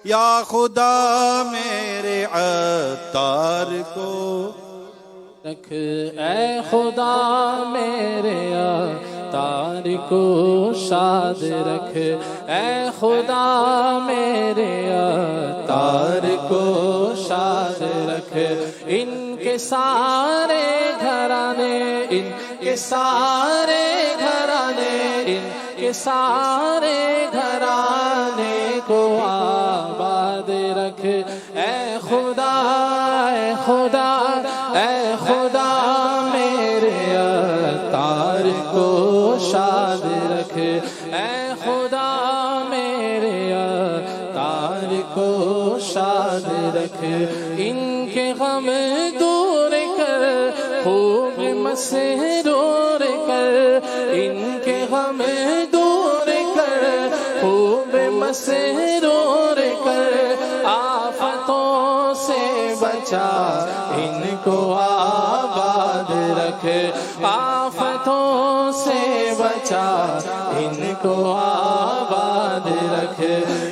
یا خدا میرے عطار کو رکھ، اے خدا میرے عطار کو شاد رکھ، اے خدا میرے عطار کو شاد رکھ، ان کے سارے گھرانے، ان کے سارے گھرانے، ان کے سارے گھرانے کو آباد رکھ، اے خدا، اے خدا، اے خدا میرے عطار کو شاد رکھ، اے خدا میرے عطار کو شاد رکھ، ان کے غم دور کر، خوب مسرور کر، ان کے غم دور کر، خوب مسرور کر، آفتوں سے بچا ان کو آباد رکھ، آفتوں سے بچا ان کو آباد رکھ،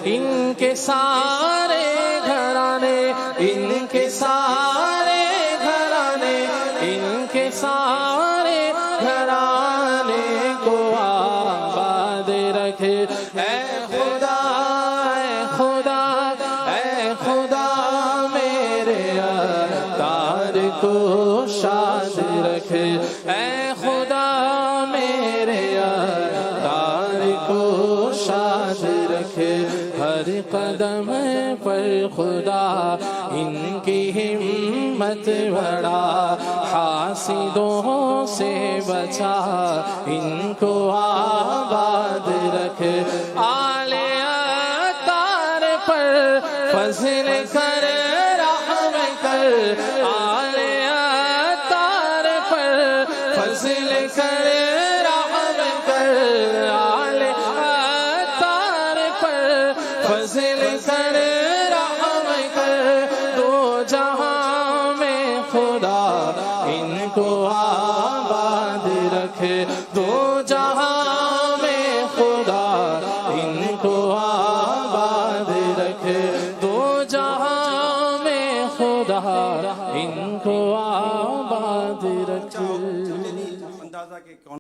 ان کے سارے گھرانے، ان کے سارے گھرانے، ان کے سارے گھرانے کو آباد رکھ، اے خدا، اے خدا، اے خدا میرے عطار کو شاد رکھ، اے خدا میرے عطار کو شاد رکھ، ہر قدم پر خدا ان کی ہمت بڑھا، حاسدوں سے بچا ان کو آباد رکھ، آل عطار پر فضل کر، رحم کر، آل عطار پر فضل کر، رحم کر، آل عطار پر فضل کر، رحم کر، دو جہاں میں خدا ان کو آباد رکھ، دو جہاں میں خدا ان کو آباد رکھ،